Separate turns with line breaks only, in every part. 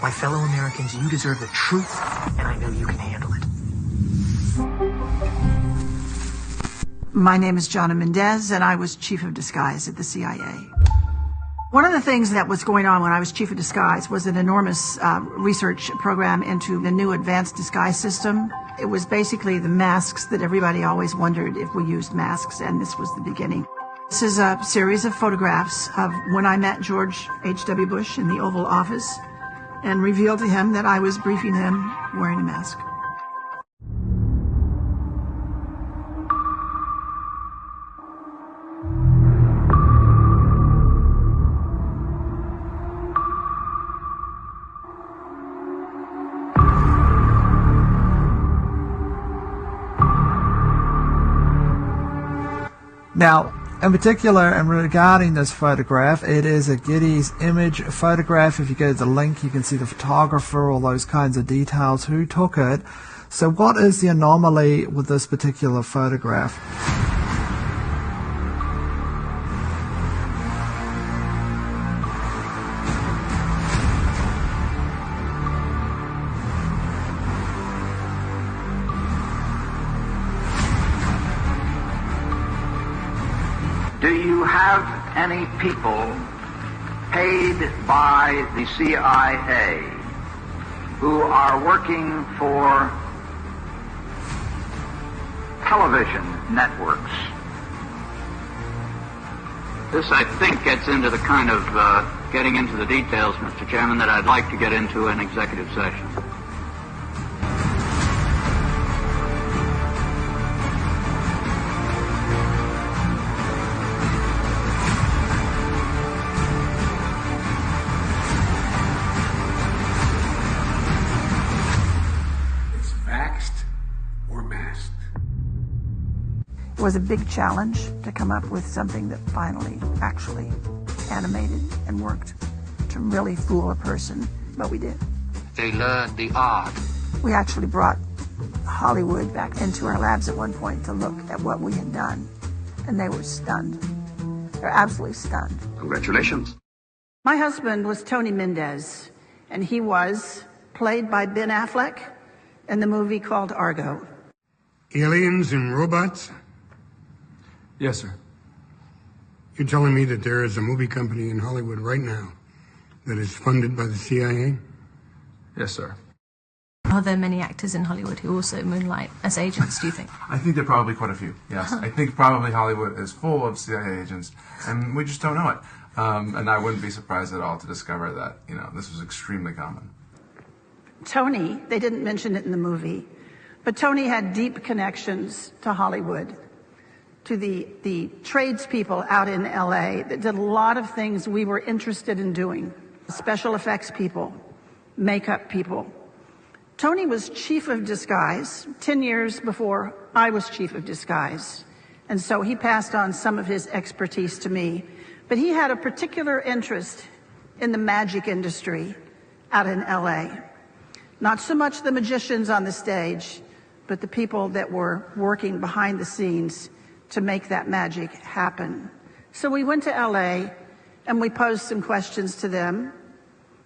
My fellow Americans, you deserve the truth, and I know you can handle it.
My name is Jonna Mendez, and I was chief of disguise at the CIA. One of the things that was going on when I was chief of disguise was an enormous research program into the new advanced disguise system. It was basically the masks that everybody always wondered if we used masks, and this was the beginning. This is a series of photographs of when I met George H.W. Bush in the Oval Office and revealed to him that I was briefing him wearing a mask.
Now, in particular, and regarding this photograph, it is a Getty's image photograph. If you go to the link, you can see the photographer, all those kinds of details, who took it. So what is the anomaly with this particular photograph?
Do you have any people paid by the CIA who are working for television networks? This, I think, gets into the kind of getting into the details, Mr. Chairman, that I'd like to get into in executive session.
It was a big challenge to come up with something that finally actually animated and worked to really fool a person, but we did.
They learned the art.
We actually brought Hollywood back into our labs at one point to look at what we had done, and they were stunned. They're absolutely stunned.
Congratulations.
My husband was Tony Mendez, and he was played by Ben Affleck in the movie called Argo.
Aliens and robots?
Yes, sir.
You're telling me that there is a movie company in Hollywood right now that is funded by the CIA?
Yes, sir.
Are there many actors in Hollywood who also moonlight as agents, do you think?
I think there are probably quite a few, yes. I think probably Hollywood is full of CIA agents, and we just don't know it. And I wouldn't be surprised at all to discover that, this was extremely common.
Tony, they didn't mention it in the movie, but Tony had deep connections to Hollywood, to the tradespeople out in LA that did a lot of things we were interested in doing. Special effects people, makeup people. Tony was chief of disguise 10 years before I was chief of disguise. And so he passed on some of his expertise to me. But he had a particular interest in the magic industry out in LA. Not so much the magicians on the stage, but the people that were working behind the scenes to make that magic happen. So we went to LA and we posed some questions to them.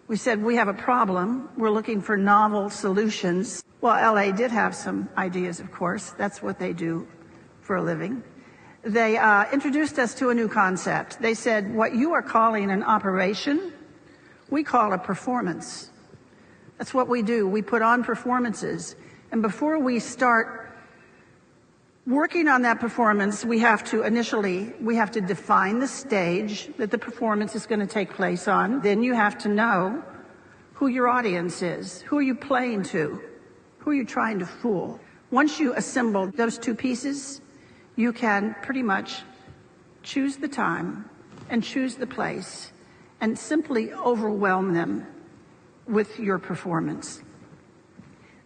We said, we have a problem. We're looking for novel solutions. Well, LA did have some ideas, of course. That's what they do for a living. They introduced us to a new concept. They said, what you are calling an operation, we call a performance. That's what we do. We put on performances. And before we start working on that performance, we have to define the stage that the performance is going to take place on. Then you have to know who your audience is. Who are you playing to? Who are you trying to fool? Once you assemble those two pieces, you can pretty much choose the time and choose the place and simply overwhelm them with your performance.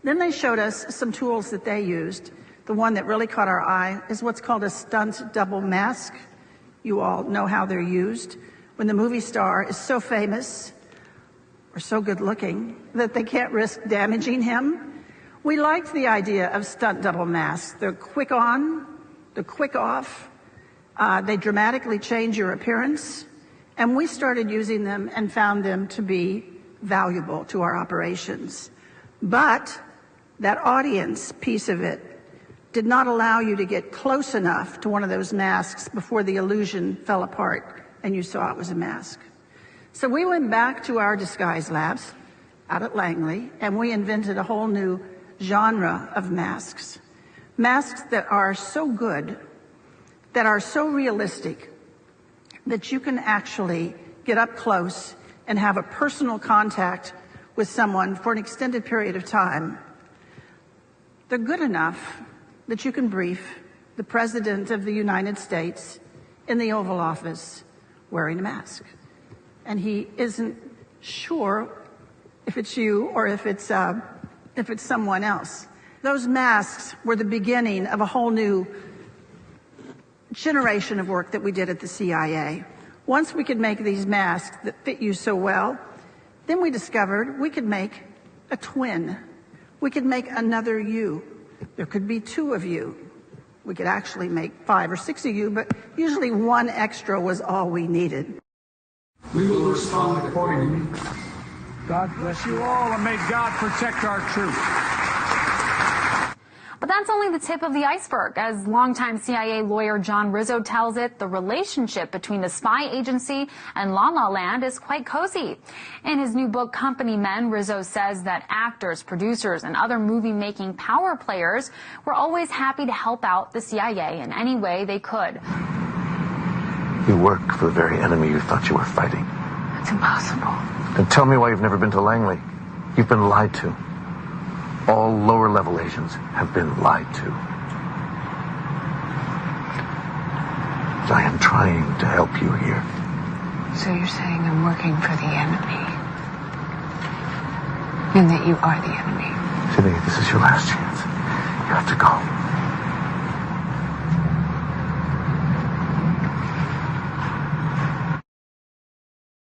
Then they showed us some tools that they used. The one that really caught our eye is what's called a stunt double mask. You all know how they're used. When the movie star is so famous or so good looking that they can't risk damaging him, we liked the idea of stunt double masks. They're quick on, they're quick off, they dramatically change your appearance, and we started using them and found them to be valuable to our operations. But that audience piece of it did not allow you to get close enough to one of those masks before the illusion fell apart and you saw it was a mask. So we went back to our disguise labs out at Langley, and we invented a whole new genre of masks. Masks that are so good, that are so realistic, that you can actually get up close and have a personal contact with someone for an extended period of time. They're good enough that you can brief the President of the United States in the Oval Office wearing a mask. And he isn't sure if it's you or if it's someone else. Those masks were the beginning of a whole new generation of work that we did at the CIA. Once we could make these masks that fit you so well, then we discovered we could make a twin. We could make another you. There could be two of you. We could actually make 5 or 6 of you, but usually one extra was all we needed.
We will respond accordingly. God bless you all, and may God protect our troops.
But that's only the tip of the iceberg. As longtime CIA lawyer John Rizzo tells it, the relationship between the spy agency and La La Land is quite cozy. In his new book, Company Men, Rizzo says that actors, producers, and other movie-making power players were always happy to help out the CIA in any way they could.
You work for the very enemy you thought you were fighting.
It's impossible.
And tell me why you've never been to Langley. You've been lied to. All lower-level Asians have been lied to. I am trying to help you here.
So you're saying I'm working for the enemy? And that you are the enemy?
Sydney, this is your last chance. You have to go.